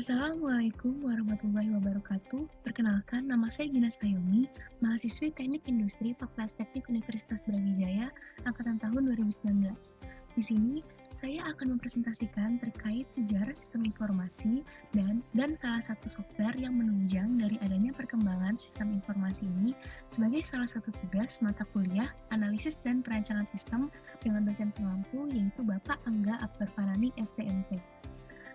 Assalamualaikum warahmatullahi wabarakatuh. Perkenalkan, nama saya Gina Sayomi, mahasiswi Teknik Industri Fakultas Teknik Universitas Brawijaya, angkatan tahun 2019. Di sini, saya akan mempresentasikan terkait sejarah sistem informasi dan salah satu software yang menunjang dari adanya perkembangan sistem informasi ini sebagai salah satu tugas mata kuliah analisis dan perancangan sistem dengan dosen pengampu yaitu Bapak Angga Akbar Fanani STMT.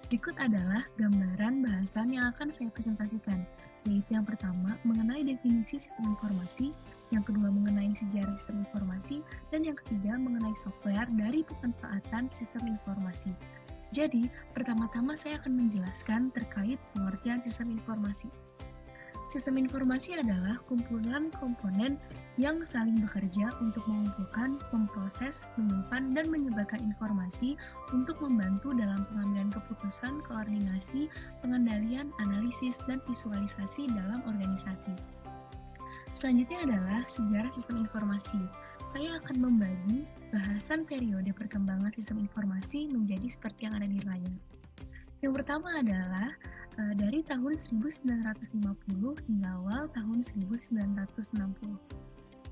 Berikut adalah gambaran bahasan yang akan saya presentasikan, yaitu yang pertama mengenai definisi sistem informasi, yang kedua mengenai sejarah sistem informasi, dan yang ketiga mengenai software dari pemanfaatan sistem informasi. Jadi, pertama-tama saya akan menjelaskan terkait pengertian sistem informasi. Sistem informasi adalah kumpulan komponen yang saling bekerja untuk mengumpulkan, memproses, menyimpan, dan menyebarkan informasi untuk membantu dalam pengambilan keputusan, koordinasi, pengendalian, analisis, dan visualisasi dalam organisasi. Selanjutnya adalah sejarah sistem informasi. Saya akan membagi bahasan periode perkembangan sistem informasi menjadi seperti yang ada di layar. Yang pertama adalah dari tahun 1950 hingga awal tahun 1960.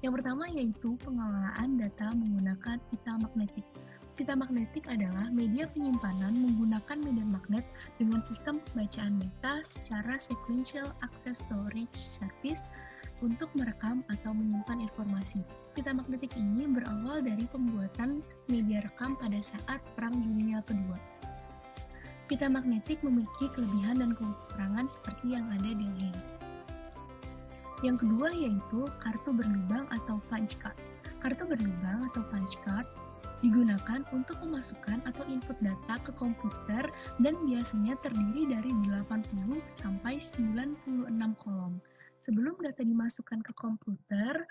Yang pertama yaitu pengelolaan data menggunakan pita magnetik. Pita magnetik adalah media penyimpanan menggunakan medan magnet dengan sistem pembacaan data secara sequential access storage service untuk merekam atau menyimpan informasi. Pita magnetik ini berawal dari pembuatan media rekam pada saat Perang Dunia Kedua. Pita magnetik memiliki kelebihan dan kekurangan seperti yang ada di sini. Yang kedua yaitu kartu berlubang atau punch card. Kartu berlubang atau punch card digunakan untuk memasukkan atau input data ke komputer dan biasanya terdiri dari 80 sampai 96 kolom. Sebelum data dimasukkan ke komputer,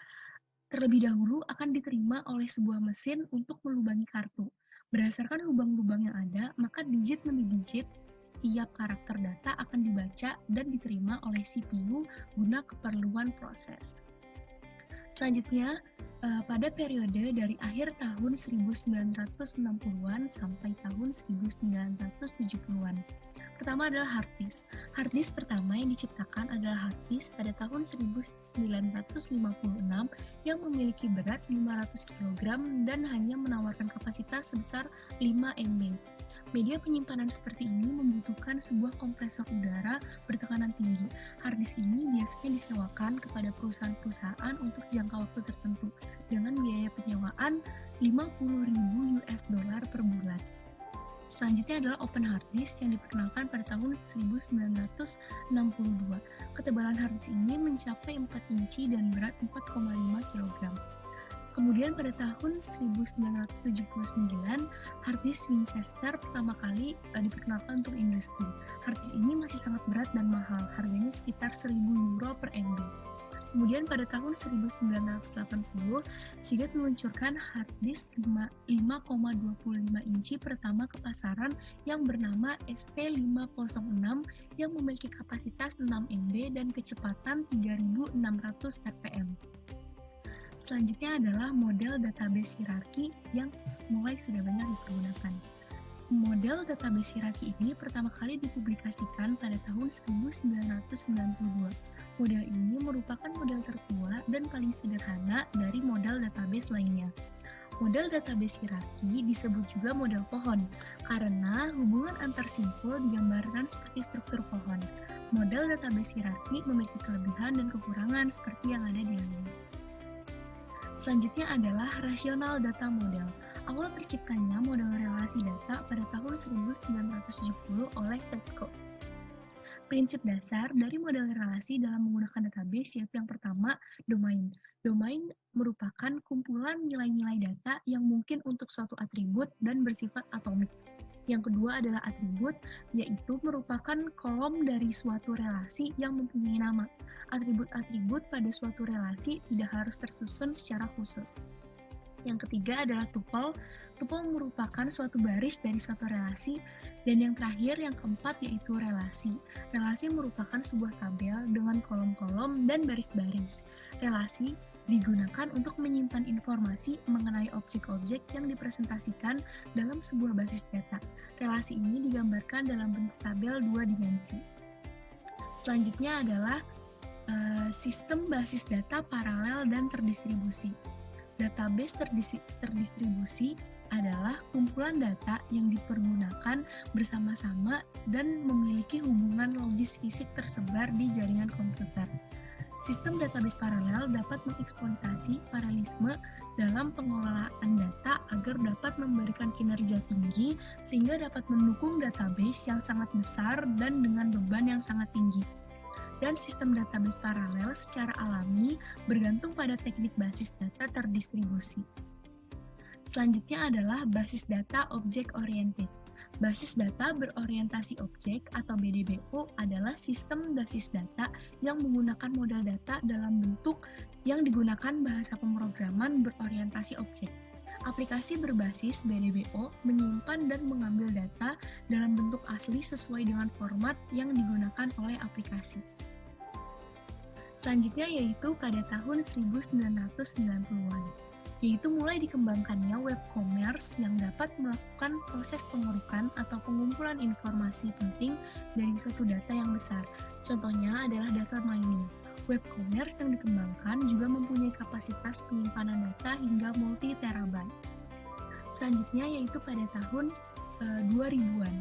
terlebih dahulu akan diterima oleh sebuah mesin untuk melubangi kartu. Berdasarkan lubang-lubang yang ada, maka digit demi digit setiap karakter data akan dibaca dan diterima oleh CPU guna keperluan proses. Selanjutnya, pada periode dari akhir tahun 1960-an sampai tahun 1970-an. Pertama adalah hard disk. Hard disk pertama yang diciptakan adalah hard disk pada tahun 1956 yang memiliki berat 500 kg dan hanya menawarkan kapasitas sebesar 5 MB. Media penyimpanan seperti ini membutuhkan sebuah kompresor udara bertekanan tinggi. Hard disk ini biasanya disewakan kepada perusahaan-perusahaan untuk jangka waktu tertentu dengan biaya penyewaan $50.000 per bulan. Selanjutnya adalah open hard disk yang diperkenalkan pada tahun 1962. Ketebalan hard disk ini mencapai 4 inci dan berat 4,5 kg. Kemudian pada tahun 1979, hard disk Winchester pertama kali diperkenalkan untuk industri. Hard disk ini masih sangat berat dan mahal, harganya sekitar €1.000 per MB. Kemudian pada tahun 1980, Seagate meluncurkan hard disk 5,25 inci pertama ke pasaran yang bernama ST506 yang memiliki kapasitas 6 MB dan kecepatan 3.600 RPM. Selanjutnya adalah model database hierarki yang mulai sudah banyak dipergunakan. Model database hierarki ini pertama kali dipublikasikan pada tahun 1992. Model ini merupakan model tertua dan paling sederhana dari model database lainnya. Model database hierarki disebut juga model pohon, karena hubungan antar simpul digambarkan seperti struktur pohon. Model database hierarki memiliki kelebihan dan kekurangan seperti yang ada di sini. Selanjutnya adalah rational data model. Awal terciptanya model relasi data pada tahun 1970 oleh Ted Koch. Prinsip dasar dari model relasi dalam menggunakan database yaitu yang pertama, domain. Domain merupakan kumpulan nilai-nilai data yang mungkin untuk suatu atribut dan bersifat atomik. Yang kedua adalah atribut, yaitu merupakan kolom dari suatu relasi yang mempunyai nama. Atribut-atribut pada suatu relasi tidak harus tersusun secara khusus. Yang ketiga adalah tuple. Tuple merupakan suatu baris dari suatu relasi. Dan yang terakhir, yang keempat, yaitu relasi. Relasi merupakan sebuah tabel dengan kolom-kolom dan baris-baris. Relasi digunakan untuk menyimpan informasi mengenai objek-objek yang dipresentasikan dalam sebuah basis data. Relasi ini digambarkan dalam bentuk tabel 2 dimensi. Selanjutnya adalah sistem basis data paralel dan terdistribusi. Database terdistribusi adalah kumpulan data yang dipergunakan bersama-sama dan memiliki hubungan logis fisik tersebar di jaringan komputer. Sistem database paralel dapat mengeksploitasi paralelisme dalam pengelolaan data agar dapat memberikan kinerja tinggi sehingga dapat mendukung database yang sangat besar dan dengan beban yang sangat tinggi. Dan sistem database paralel secara alami bergantung pada teknik basis data terdistribusi. Selanjutnya adalah basis data object oriented. Basis data berorientasi objek atau BDBO adalah sistem basis data yang menggunakan model data dalam bentuk yang digunakan bahasa pemrograman berorientasi objek. Aplikasi berbasis BDBO menyimpan dan mengambil data dalam bentuk asli sesuai dengan format yang digunakan oleh aplikasi. Selanjutnya yaitu pada tahun 1990-an. Yaitu mulai dikembangkannya web commerce yang dapat melakukan proses pengerukan atau pengumpulan informasi penting dari suatu data yang besar. Contohnya adalah data mining. Web commerce yang dikembangkan juga mempunyai kapasitas penyimpanan data hingga multi-terabyte. Selanjutnya yaitu pada tahun 2000-an.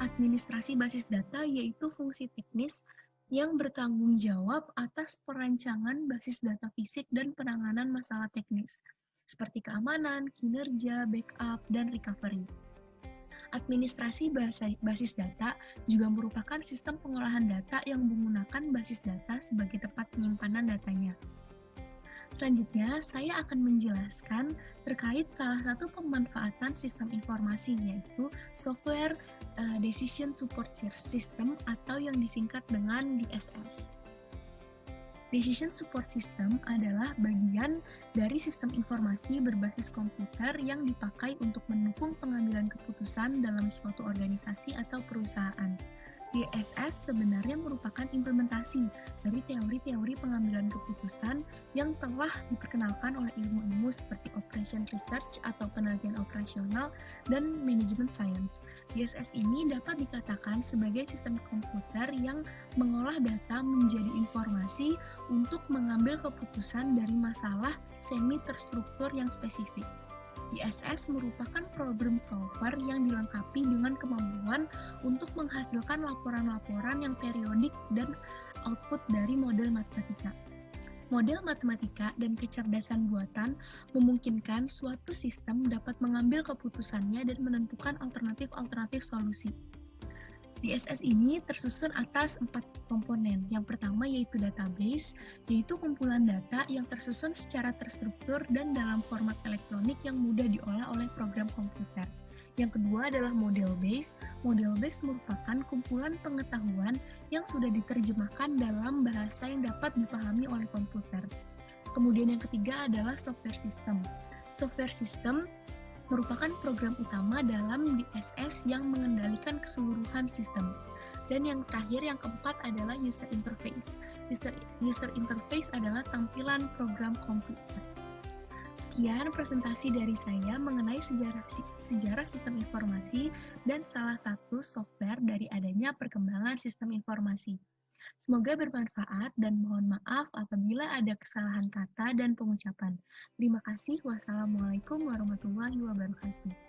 Administrasi basis data yaitu fungsi teknis yang bertanggung jawab atas perancangan basis data fisik dan penanganan masalah teknis seperti keamanan, kinerja, backup, dan recovery. Administrasi basis data juga merupakan sistem pengolahan data yang menggunakan basis data sebagai tempat penyimpanan datanya. Selanjutnya, saya akan menjelaskan terkait salah satu pemanfaatan sistem informasi, yaitu Software Decision Support System atau yang disingkat dengan DSS. Decision Support System adalah bagian dari sistem informasi berbasis komputer yang dipakai untuk mendukung pengambilan keputusan dalam suatu organisasi atau perusahaan. DSS sebenarnya merupakan implementasi dari teori-teori pengambilan keputusan yang telah diperkenalkan oleh ilmu-ilmu seperti Operation Research atau penelitian operasional dan Management Science. DSS ini dapat dikatakan sebagai sistem komputer yang mengolah data menjadi informasi untuk mengambil keputusan dari masalah semi-terstruktur yang spesifik. DSS merupakan problem solver yang dilengkapi dengan kemampuan untuk menghasilkan laporan-laporan yang periodik dan output dari model matematika. Model matematika dan kecerdasan buatan memungkinkan suatu sistem dapat mengambil keputusannya dan menentukan alternatif-alternatif solusi. DSS ini tersusun atas 4 komponen. Yang pertama yaitu database, yaitu kumpulan data yang tersusun secara terstruktur dan dalam format elektronik yang mudah diolah oleh program komputer. Yang kedua adalah model base. Model base merupakan kumpulan pengetahuan yang sudah diterjemahkan dalam bahasa yang dapat dipahami oleh komputer. Kemudian yang ketiga adalah software system. Software system merupakan program utama dalam DSS yang mengendalikan keseluruhan sistem. Dan yang terakhir, yang keempat adalah user interface. User interface adalah tampilan program komputer. Sekian presentasi dari saya mengenai sejarah sistem informasi dan salah satu software dari adanya perkembangan sistem informasi. Semoga bermanfaat dan mohon maaf apabila ada kesalahan kata dan pengucapan. Terima kasih. Wassalamualaikum warahmatullahi wabarakatuh.